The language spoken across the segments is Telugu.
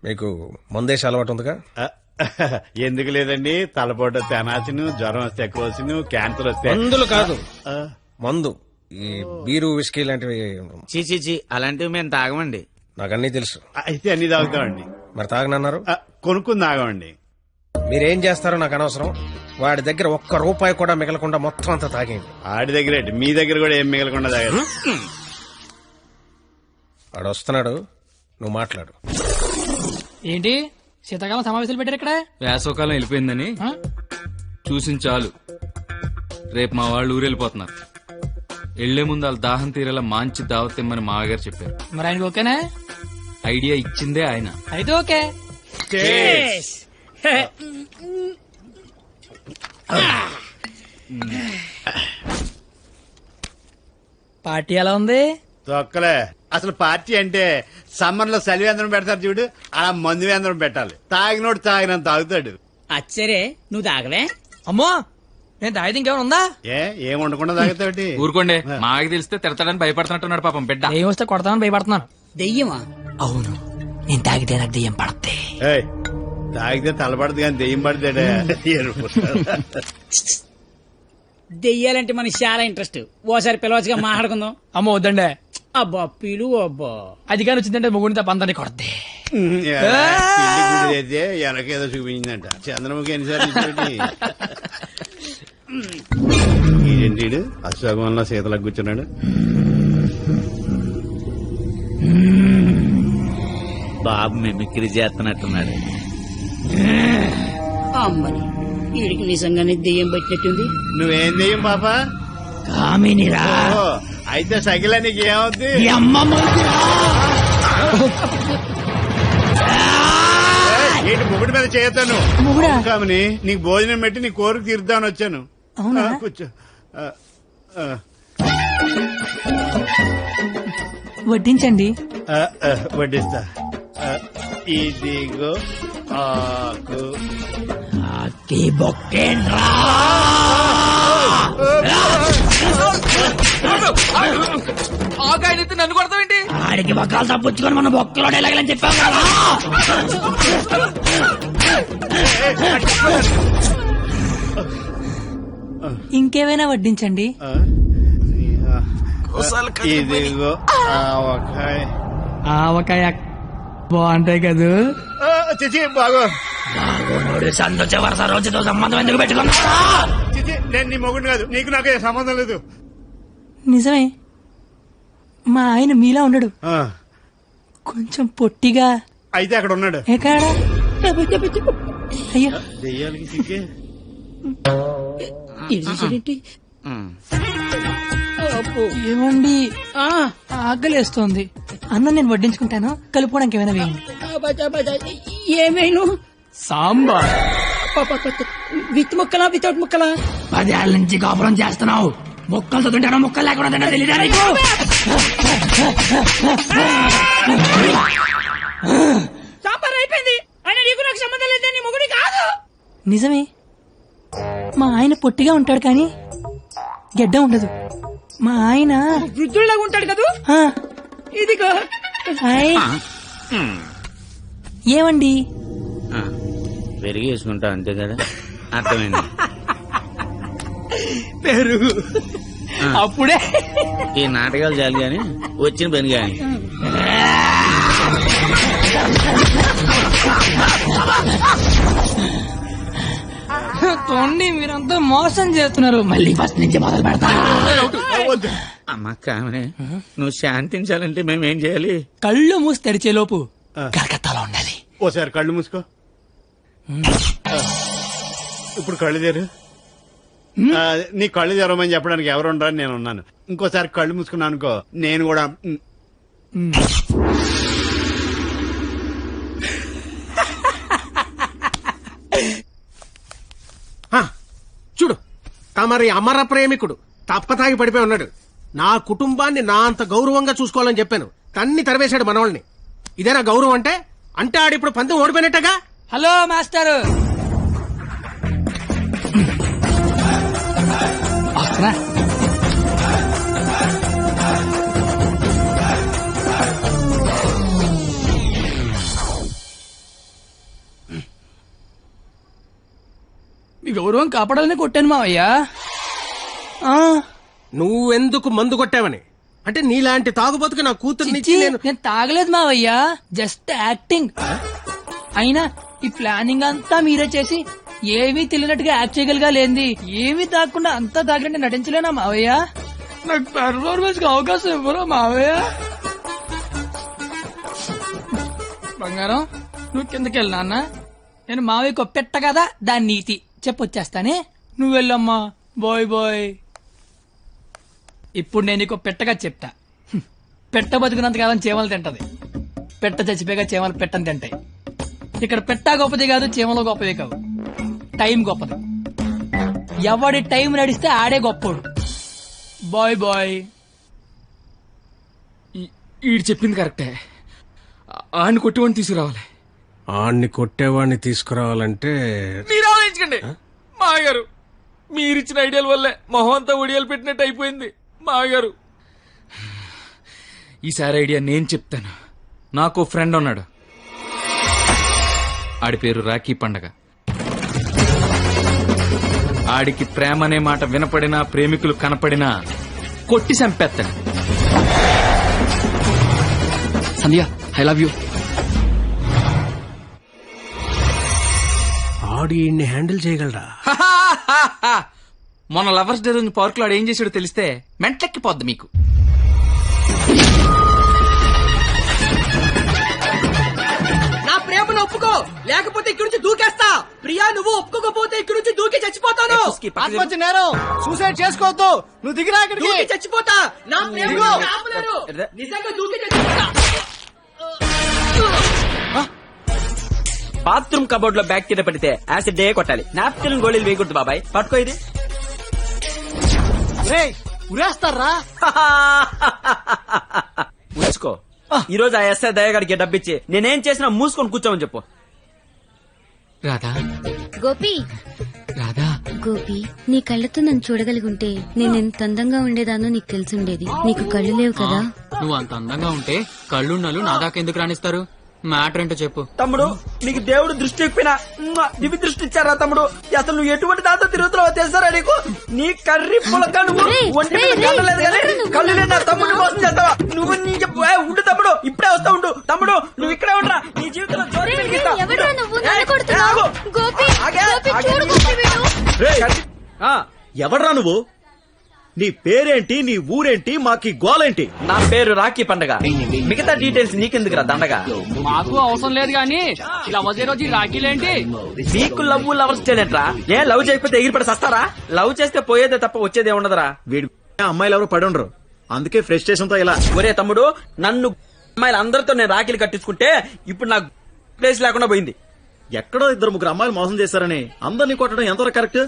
మీకు మందేసి అలవాటు ఉందిగా? ఎందుకు లేదండి, తలపోట తెనాసిను, జ్వరం వస్తే ఎక్కువ, క్యాన్సర్ వస్తే మందులు కాదు, మందు. ఈ బీరు విస్కీ లాంటివి చీ అలాంటివి మేము తాగమండి. నాకన్నీ తెలుసు. అయితే అన్ని తాగుతామండి. మరి తాగనన్నారు? కొనుక్కుని తాగమండి. మీరేం చేస్తారో నాకు అనవసరం. వాడి దగ్గర ఒక్క రూపాయి కూడా మిగలకుండా మొత్తం అంతా తాగేయండి. ఆడి దగ్గర మీ దగ్గర కూడా ఏం మిగలకుండా తాగారు. వాడు వస్తున్నాడు, నువ్వు మాట్లాడు. ఏంటి శీతాకాలం సమావేశాలు పెట్టారు ఇక్కడ? వేసవకాలం వెళ్ళిపోయిందని చూసిన చాలు. రేపు మా వాళ్ళు ఊరెళ్ళిపోతున్నారు. వెళ్లే ముందు వాళ్ళ దాహం తీరేలా మంచి దావత్ ఇమ్మని మామగారు చెప్పారు. మరి ఆయనకి ఓకేనా? ఐడియా ఇచ్చిందే ఆయన. అయితే ఓకే. పార్టీ ఎలా ఉంది? తొక్కలే. అసలు పార్టీ అంటే సమ్మర్ లో సలివేంద్రం పెడతారు చూడు, అలా మందు వేంద్రం పెట్టాలి. తాగినోడు తాగినంత తాగుతాడు. అచ్చరే నువ్వు తాగలే? అమ్మో, నేను తాగితే ఇంకేమైనా ఉందా? ఏం ఉండకుండా తాగుతాడు. ఊరుకోండి, మాకు తెలిస్తే తిడతాడని భయపడుతున్నట్టున్నాడు పాపం బిడ్డ. ఏం వస్తే కొడతామని భయపడుతున్నాను. దెయ్యమా? అవును, నేను తాగితే నాకు దెయ్యం పడద్ది. తాగితే తలపడదు కానీ దెయ్యం పడతాడే. దెయ్యాలంటే మనకి చాలా ఇంట్రెస్ట్. ఓసారి పిలవచ్చుగా మాట్లాడుకుందాం. అమ్మో వద్దండే. అబ్బా పిలువు. అబ్బా అది కానీ వచ్చిందంటే ముగ్గురిని తప్ప అందరినీ కొడద్ది. అయితే వెనకేదో చూపించిందంట. చంద్రముఖి ఎన్నిసార్లు ఏంటి అశోకంలో సీతలకు కూర్చున్నాడు. బాబు మిమిక్రీ చేస్తున్నట్టున్నాడు. అమ్మని వీడికి నిజంగానే దెయ్యం పట్టినట్టుంది. నువ్వేం దెయ్యం పాపా? కామినిరా. అయితే సగిల నీకు ఏమవుద్ది? ఏంటి ముగ్గుడి మీద చేయతాను కామని? నీకు భోజనం పెట్టి నీ కోరిక తీర్దామని వచ్చాను. కూర్చో. వడ్డించండి. వడ్డిస్తా. ఇదిగో ఆకు. ఆకాయనైతే నన్ను కొడతావేంటి? ఆడికి బొక్కలు తప్పించుకొని మన బొక్కలో ఎలాగలని చెప్పావు కదా. ఇంకేమైనా వడ్డించండి. ఇదిగో ఆవకాయ. ఆవకాయ బాగుంటాయి కదా. చిచి బాగో. సంతోష వరుస రోజుతో సంబంధం ఎందుకు పెట్టుకున్నా? చిచి నేను నీ మొగుడు కాదు, నీకు నాకు ఏ సంబంధం లేదు. నిజమే, మా ఆయన మీలా ఉండడు, కొంచెం పొట్టిగా. అయితే అక్కడ ఉన్నాడు. ఎక్కడ? అయ్యో దెయ్యాలకి సిగ్గే. ఏమండి, ఆకలేస్తోంది. అన్నం నేను వడ్డించుకుంటాను, కలుపుకోవడానికి ఏమైనా వేయండి. ఏమైనా సాంబార్. విత్ ముక్కలా వితౌట్ ముక్కలా? 10 ఏళ్ల నుంచి కాపురం చేస్తున్నావు, ముక్కలతో తింటానో ముక్కలు లేకుండా తింటా తెలియదా నీకు? సాంబార్ అయిపోయింది. ఆయన నీకు నాకు సంబంధం లేదు, నీ మొగుడి కాదు. నిజమే, మా ఆయన పొట్టిగా ఉంటాడు కానీ గెడ్డ ఉండదు. మా ఆయన వృద్ధుల్లాగా ఉంటాడు కదా. ఇదిగో ఏమండి, పెరిగి వేసుకుంటా అంతే కదా. అర్థమైంది. పెరుగు అప్పుడే. ఈ నాటకాలు చాలు గాని వచ్చిన పని గాని. తోండి, మీరంతా మోసం చేస్తున్నారు. మళ్ళీ ఫస్ట్ నుంచి మొదలు పెడతా. అమ్మ కామనే, నువ్వు శాంతించాలంటే మేమేం చేయాలి? కళ్ళు మూసి తెరిచే లోపు కలకత్తాలో ఉండాలి. ఓసారి కళ్ళు మూసుకో. ఇప్పుడు కళ్ళు తెరు. నీ కళ్ళు తెరవమని చెప్పడానికి ఎవరు ఉండరని నేను ఉన్నాను. ఇంకోసారి కళ్ళు మూసుకున్నాను అనుకో, నేను కూడా. చూడు, తమరి అమర ప్రేమికుడు తప్పతాగి పడిపోయి ఉన్నాడు. నా కుటుంబాన్ని నా అంత గౌరవంగా చూసుకోవాలని చెప్పాను, తన్ని తరివేశాడు మనవాళ్ళని. ఇదేనా గౌరవం అంటే? అంటే ఆడిప్పుడు పందెం ఓడిపోయినట్టగా. హలో మాస్టర్, వస్తున్నా. మీ గౌరవం కాపాడాలని కొట్టాను మావయ్య. నువ్వెందుకు మందు కొట్టావని? అంటే నీలాంటి తాగుబోతుకి నా కూతుర్నిచ్చి నేను నేను తాగలేదు మావయ్య, జస్ట్ యాక్టింగ్. అయినా ఈ ప్లానింగ్ అంతా మీరే చేసి ఏమీ తెలియనట్టుగా యాక్ట్ చేయగలిగా లేంది. ఏమీ తాగకుండా అంతా తాగినట్టు నటించలేనా మావయ్య? నాకు పెర్ఫార్మెన్స్ కి అవకాశం ఇవ్వరా మావయ్య? బంగారం, నువ్వు కిందకెళ్ళి నాన్న. నేను మావయ్యకు పెట్ట కదా, దాని నీతి చెప్పొచ్చేస్తానే. నువ్వు వెళ్ళమ్మా. Bye bye. ఇప్పుడు నేను నీకు పెట్టగా చెప్తా. పెట్ట బతుకున్నంత కాలం చీమలు తింటది, పెట్ట చచ్చిపోయాక చీమలు పెట్టని తింటాయి. ఇక్కడ పెట్ట గొప్పది కాదు, చీమలు గొప్పది కావు, టైం గొప్పది. ఎవడి టైం నడిస్తే ఆడే గొప్పోడు. Bye bye. ఈడు చెప్పింది కరెక్టే. ఆడిని కొట్టివాడిని తీసుకురావాలి. ఆడిని కొట్టేవాడిని తీసుకురావాలంటే మీరు ఆలోచించండి మాగారు. మీరిచ్చిన ఐడియాల వల్లే మొహం అంతా ఒడియాలు పెట్టినట్టు అయిపోయింది మాగారు. ఈసారి ఐడియా నేను చెప్తాను. నాకు ఫ్రెండ్ ఉన్నాడు, ఆడి పేరు రాఖీ పండగ. ఆడికి ప్రేమ అనే మాట వినపడినా, ప్రేమికులు కనపడినా కొట్టి చంపేస్తాడు. Sandhya, I love you. ఆడి హ్యాండిల్ చేయగలరా? మొన్న లవర్స్ డే రోజు పార్క్ లో ఆడు ఏం చేసాడో తెలిస్తే మెంటెక్కిపోద్ది మీకు. నా ప్రేమను ఒప్పుకో, లేకపోతే ఇక్కడి నుంచి దూకేస్తా. ప్రియా, నువ్వు ఒప్పుకోకపోతే ఇక్కడి నుంచి దూకి చచ్చిపోతాను. ఆత్మహత్య నేరం, సూసైడ్ చేసుకోవద్దు. నువ్వు దిగిరా ఇక్కడికి. దూకి చచ్చిపోతా. నా ప్రేమను ఆపలేరు. నిజంగా దూకి చచ్చిపోతా. బాత్రూమ్ కబోర్డ్ లో బ్యాక్టీరియా పడితే యాసిడ్ డే కొట్టాలి. నాప్కిన్ గోళీలు వేయకూడదు బాబాయ్. పట్టుకో ఇది. ఉరేస్తారా? ఉంచుకో. ఈ రోజు ఆ ఎస్ఐ దయగాడికి డబ్బిచ్చి నేనేం చేసినా మూసుకొని కూర్చోమని చెప్పు. రాధా, గోపి, రాధా, గోపి, నీ కళ్ళతో నన్ను చూడగలిగుంటే నేనెంత అందంగా ఉండేదానో నీకు తెలిసుండేది. నీకు కళ్ళు లేవు కదా. నువ్వు అంత అందంగా ఉంటే కళ్ళున్నలు నా దాకా ఎందుకు రాణిస్తారు? మ్యాటర్ ఏంటో చెప్పు. తమ్ముడు, నీకు దేవుడు దృష్టి ఎక్కిపోయినా దివి దృష్టి ఇచ్చారా తమ్ముడు? అసలు నువ్వు ఎటువంటి దాంతో తిరుగుతున్నావో తెలుసారా నీకు? నీ కర్రీ పులక నువ్వు ఒంటి మీద కట్టలేదు కానీ కళ్ళు లేదా తమ్ముడు మోసం చేస్తావా నువ్వు? నీ చెప్పు. ఉండు తమ్ముడు, ఇప్పుడే వస్తా ఉండు. తమ్ముడు, నువ్వు ఇక్కడే ఉండరా. నీ జీవితంలో జ్యోతి వెలిగిస్తా. ఎవడ్రా నువ్వు? నీ పేరేంటి, నీ ఊరేంటి, మాకి గోలేంటి? నా పేరు రాఖీ పండగ. మిగతా డీటెయిల్స్ నీకెందుకురా దండగా? మాకు అవసరం లేదు గానీ లవ్ రోజు రాఖీలేంటి? నీకు లవ్ లవర్స్ చేయలేంట్రా? ఏ లవ్ చేయకపోతే ఎగిరిపడి సస్తారా? లవ్ చేస్తే పోయేదే తప్ప వచ్చేదే ఉండదురా. వీడి అమ్మాయిలు ఎవరు పడి ఉండరు, అందుకే ఫ్రస్ట్రేషన్ తో ఇలా. ఒరే తమ్ముడు, నన్ను అమ్మాయిలు అందరితో నేను రాఖీలు కట్టించుకుంటే ఇప్పుడు నాకు ప్లేస్ లేకుండా పోయింది. ఎక్కడో 2-3 అమ్మాయిలు మోసం చేశారని అందరినీ కొట్టడం ఎంతవరకు కరెక్ట్?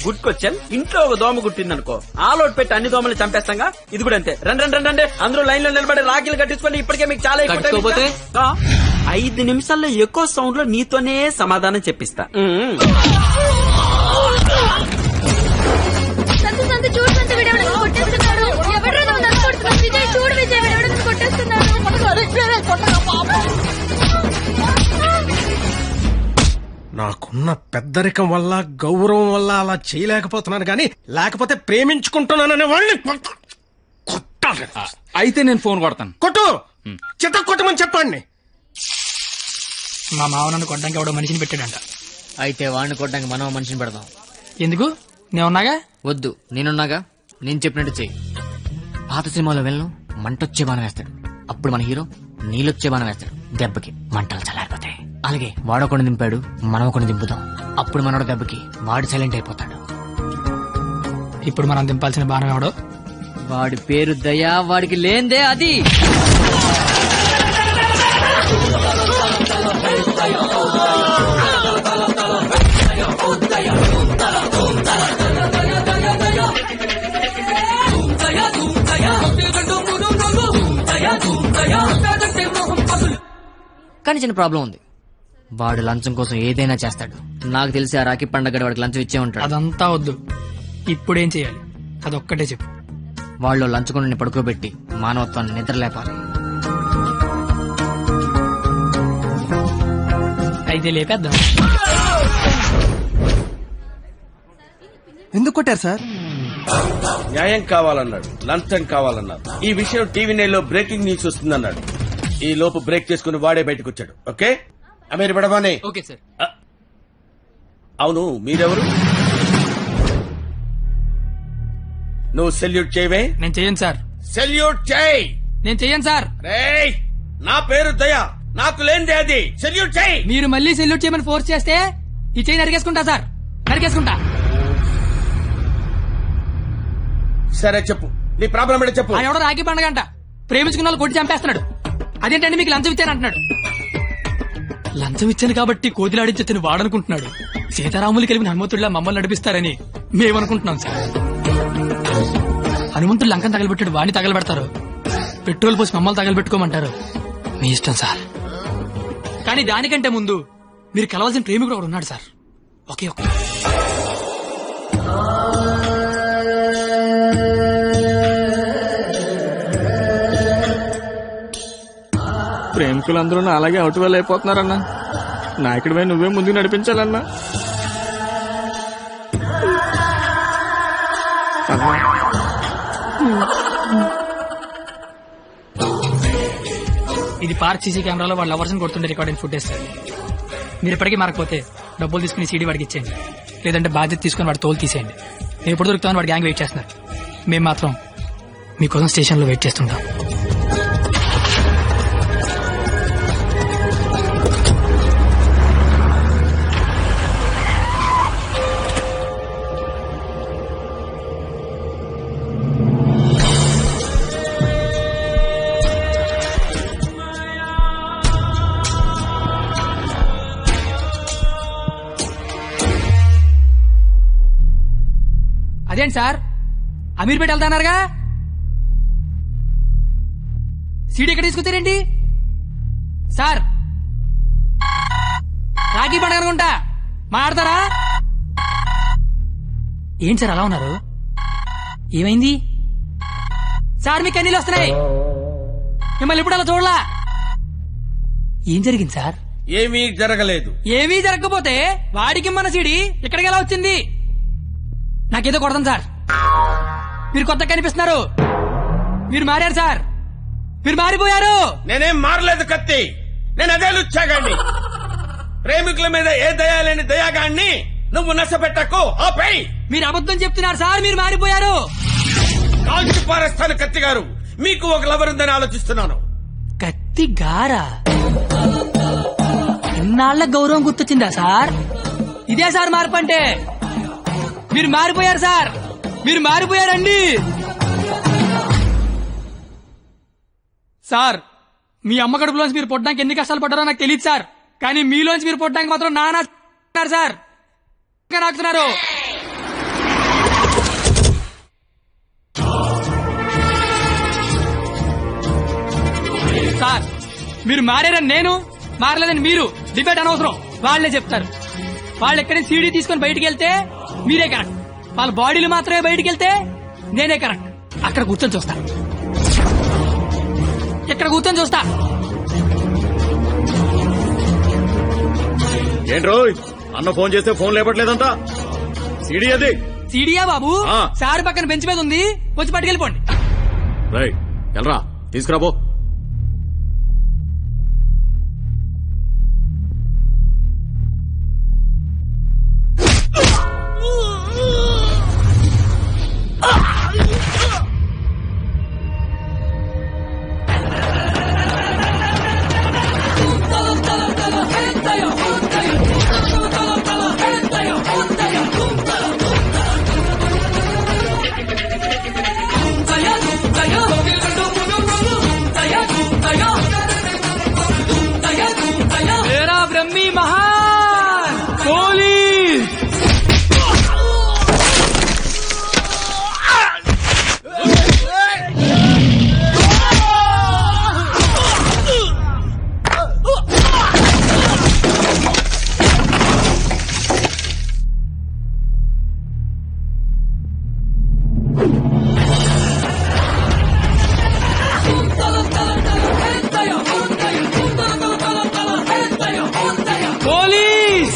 Good question. ఇంట్లో ఒక దోమ గుట్టిందనుకో, ఆలోట్ పెట్టి అన్ని దోమలు చంపేస్తాంగా. ఇది కూడా అంతే. రండి అందరూ లైన్ లో నిలబడి రాఖీలు కట్టించుకోండి. ఇప్పటికే మీకు చాలా ఎక్కువ. 5 నిమిషాల్లో ఎక్కువ సౌండ్ లో నీతోనే సమాధానం చెప్పిస్తా. నాకున్న పెద్దరికం వల్ల, గౌరవం వల్ల అలా చేయలేకపోతున్నాను గాని, లేకపోతే ప్రేమించుకుంటున్నాననే వాళ్ళని కొట్టాలి. అయితే నేను ఫోన్ కొడతాను. కొట్టు, చిత్త కొట్టమని చెప్పండి. మా మావ నన్ను కొట్టడానికి ఎవడో మనిషిని పెట్టాడంట. అయితే వాడిని కొట్టడానికి మనం మనిషిని పెడదాం. ఎందుకు? నేనున్నాగా. వద్దు, నేనున్నాగా. నేను చెప్పినట్టు చెయ్యి. పాత సినిమాలో వెళ్ళను మంటొచ్చే బాణం వేస్తాడు, అప్పుడు మన హీరో నీళ్ళొచ్చే బాణం వేస్తాడు. దెబ్బకి మంటలు చల్లారిపోతాయి. అలాగే వాడొకడిని దింపాడు, మనం ఒకడిని దింపుదాం. అప్పుడు మనోడు దెబ్బకి వాడు సైలెంట్ అయిపోతాడు. ఇప్పుడు మనం దింపాల్సిన బాణం ఎవడో? వాడి పేరు దయా, వాడికి లేందే అది. కానీ చిన్న ప్రాబ్లం ఉంది. వాడు లంచం కోసం ఏదైనా చేస్తాడు. నాకు తెలిసి ఆ రాఖీ పండగ వాడికి లంచం ఇచ్చే ఉంటాడు. అదంతా వద్దు, ఇప్పుడేం చేయాలి అదొక్కటే చెప్పు. వాళ్ళు లంచుకొని పడుకోబెట్టి మానవత్వాన్ని నిద్రలేపాలి. అయితే లేపేద్దాం. ఎందుకు కొట్టారు సార్? న్యాయం కావాలన్నాడు, లంచం కావాలన్నాడు. ఈ విషయం టీవీ నైన్లో బ్రేకింగ్ న్యూస్ వస్తుందన్నాడు. ఈ లోపు బ్రేక్ చేసుకుని వాడే బయటకు వచ్చాడు. ఓకే అమీర్ పడవానే. Okay sir. అవును, మీరెవరు? నువ్వు సెల్యూట్ చేయవే? నేను చెయ్యను సార్. సెల్యూట్ చేయి. నేను చెయ్యను సార్. రేయ్, నా పేరు దయా, నాకు లేనిదే అది. సెల్యూట్ చేయి. మీరు మళ్ళీ సెల్యూట్ చేయమని ఫోర్స్ చేస్తే ఈ చెయ్యి నరికేసుకుంటా సార్, నరికేసుకుంటా. సరే చెప్పు, నీ ప్రాబ్లం ఏంటో చెప్పు. ఆ ఎవడో రాఖీ పండుగ అంట ప్రేమించుకున్న వాళ్ళు కొట్టి చంపేస్తున్నాడు. అదేంటంటే మీకు లంచం ఇచ్చాను అంటున్నాడు. లంచం ఇచ్చాను కాబట్టి కోతిలాడించి తిని వాడనుకుంటున్నాడు. సీతారాములు కలిపిన హనుమంతుడిలా మమ్మల్ని నడిపిస్తారని మేమనుకుంటున్నాం సార్. హనుమంతుడు లంకం తగలబెట్టాడు, వాడిని తగలబెడతారు. పెట్రోల్ పోసి మమ్మల్ని తగలబెట్టుకోమంటారు. మీ ఇష్టం సార్. కానీ దానికంటే ముందు మీరు కలవాల్సిన ప్రేమికుడు ఒకడు ఉన్నాడు సార్. Okay okay. ప్రేమికులందరూ అలాగే అవుట్ వేలు అయిపోతున్నారన్నా. నాయకుడిపై నువ్వే ముందుకు నడిపించాలన్నా. ఇది పార్క్ సీసీ కెమెరాలో వాళ్ళ లవర్స్ కొడుతుండే రికార్డింగ్ ఫుటేజ్ సార్. మీరు ఇప్పటికీ మారకపోతే డబ్బులు తీసుకుని సీడీ వాడికి ఇచ్చేయండి, లేదంటే బాధ్యత తీసుకుని వాడి తోలు తీసేయండి. నేను ఎప్పుడు దొరుకుతామని వాడి గ్యాంగ్ వెయిట్ చేస్తున్నారు. మేము మాత్రం మీకోసం స్టేషన్లో వెయిట్ చేస్తుంటాం. అదేంటి సార్, అమీర్పేట వెళ్తానారుగా, సీడీ ఎక్కడ తీసుకొచ్చారేంటి సార్? రాఖీ పండుగ అనుకుంటా, మాట్లాడతారా? ఏంటి సార్ అలా ఉన్నారు? ఏమైంది సార్? మీకు కన్నీళ్ళు వస్తున్నాయి. మిమ్మల్ని ఇప్పుడు అలా చూడలా. ఏం జరిగింది సార్? ఏమీ జరగలేదు. ఏమీ జరగకపోతే వాడికి మన సీడీ ఇక్కడికి ఎలా వచ్చింది? నాకేదో కొడతాం సార్. మీరు కొత్త కనిపిస్తున్నారు. మీరు మారారు సార్, మీరు మారిపోయారు. నేనేం మారలేదు కత్తి, నేను అదే లుచ్చాగాన్ని. ప్రేమికుల మీద ఏ దయా లేని దయాగాన్ని నువ్వు నష్టపెట్టకు. ఆపై మీరు అబద్ధం చెప్తున్నారు సార్, మీరు మారిపోయారు. కాల్చి పారేస్తాను కత్తి గారు. మీకు ఒక లవర్ ఉందని ఆలోచిస్తున్నాను. కత్తి గారా? ఇన్నాళ్ల గౌరవం గుర్తొచ్చిందా సార్? ఇదే సార్ మార్పు అంటే. మీరు మారిపోయారు సార్, మీరు మారిపోయారండి సార్. మీ అమ్మ కడుపులోంచి మీరు పుట్టడానికి ఎన్ని కష్టాలు పడ్డారో నాకు తెలియదు సార్, కానీ మీలోంచి మీరు పుట్టడానికి మాత్రం నానా సార్ నాకుతున్నారు. సార్ మీరు మారారని నేను, మారలేదని మీరు డిబేట్ అనవసరం. వాళ్లే చెప్తారు. వాళ్ళు ఎక్కడి సీడీ తీసుకొని బయటికి వెళ్తే మీరే కరెక్ట్, వాళ్ళ బాడీలు మాత్రమే బయటికి వెళ్తే నేనే కరెక్ట్. అక్కడ కూర్చొని చూస్తా, ఇక్కడ కూర్చొని చూస్తా. ఏంట్రో అన్న ఫోన్ చేస్తే ఫోన్ లేపట్లేదంట. సీడీ అది. సీడీయా బాబు? సార్ పక్కన బెంచ్ మీద ఉంది, వచ్చి పట్టుకెళ్ళిపోండి. రైట్ ఎల్రా, తీసుకురాబో. బ్రహ్మి మహాన్ పోలీస్.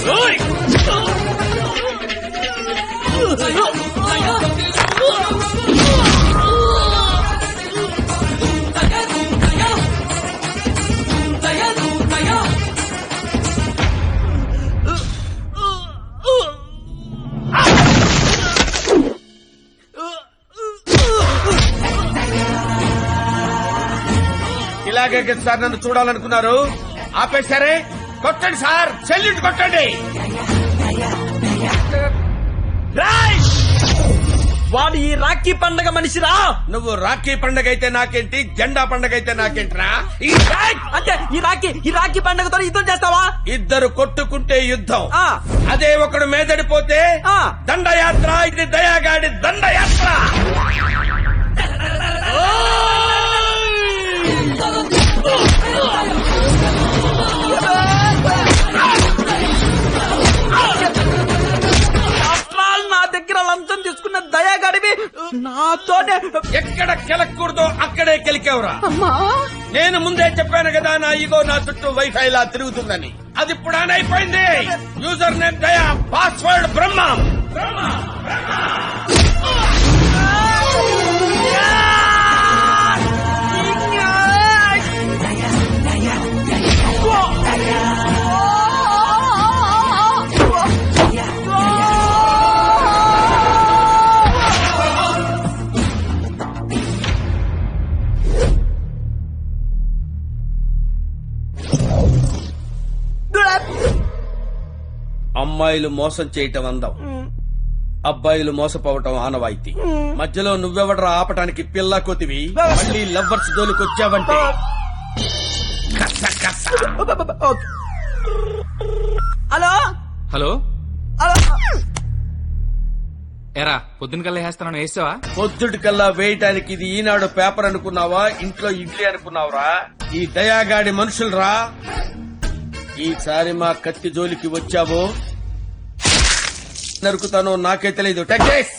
పోలీస్ ఇలాగే కదా సార్ నన్ను చూడాలనుకున్నారు? ఆపేశారే? కొట్టండి సార్, సెల్యూట్ కొట్టండి. రేయ్! వాడు ఈ రాఖీ పండగ మనిషిరా. నువ్వు రాఖీ పండగ అయితే నాకేంటి, జెండా పండగ అయితే నాకేంట్రా? అంటే ఈ రాఖీ పండగతో యుద్ధం చేస్తావా? ఇద్దరు కొట్టుకుంటే యుద్ధం, ఆ. అదే ఒకడు మేదడిపోతే ఆ. దండయాత్ర. ఇది దయాగాడి దండయాత్ర. నా దగ్గర లంచం తీసుకున్న దయాగాడివి నాతోనే ఎక్కడ కెలకూడదో అక్కడే కెలికేవరా. నేను ముందే చెప్పాను కదా, నా ఈగో నా చుట్టూ వైఫై లా తిరుగుతుందని. అది ఇప్పుడు ఆన్ అయిపోయింది. యూజర్ నేమ్ దయా, పాస్వర్డ్ బ్రహ్మ. అమ్మాయిలు మోసం చేయటం అందం, అబ్బాయిలు మోసపోవటం ఆనవాయితీ. మధ్యలో నువ్వెవడరా ఆపటానికి పిల్ల కొతివి? మళ్ళీ లవ్వర్స్ దోలుకొచ్చావంటే హలో హలో హలో. ఎరా పొద్దున కల్లా వేస్తాను వేసావా? పొద్దుటి కల్లా వేయటానికి ఇది ఈనాడు పేపర్ అనుకున్నావా, ఇంట్లో ఇడ్లీ అనుకున్నావురా? ఈ దయాగాడి మనుషులరా. ఈసారి మా కత్తి జోలికి వచ్చావో నరుకుతానో నాకే తెలీదు. Tech this.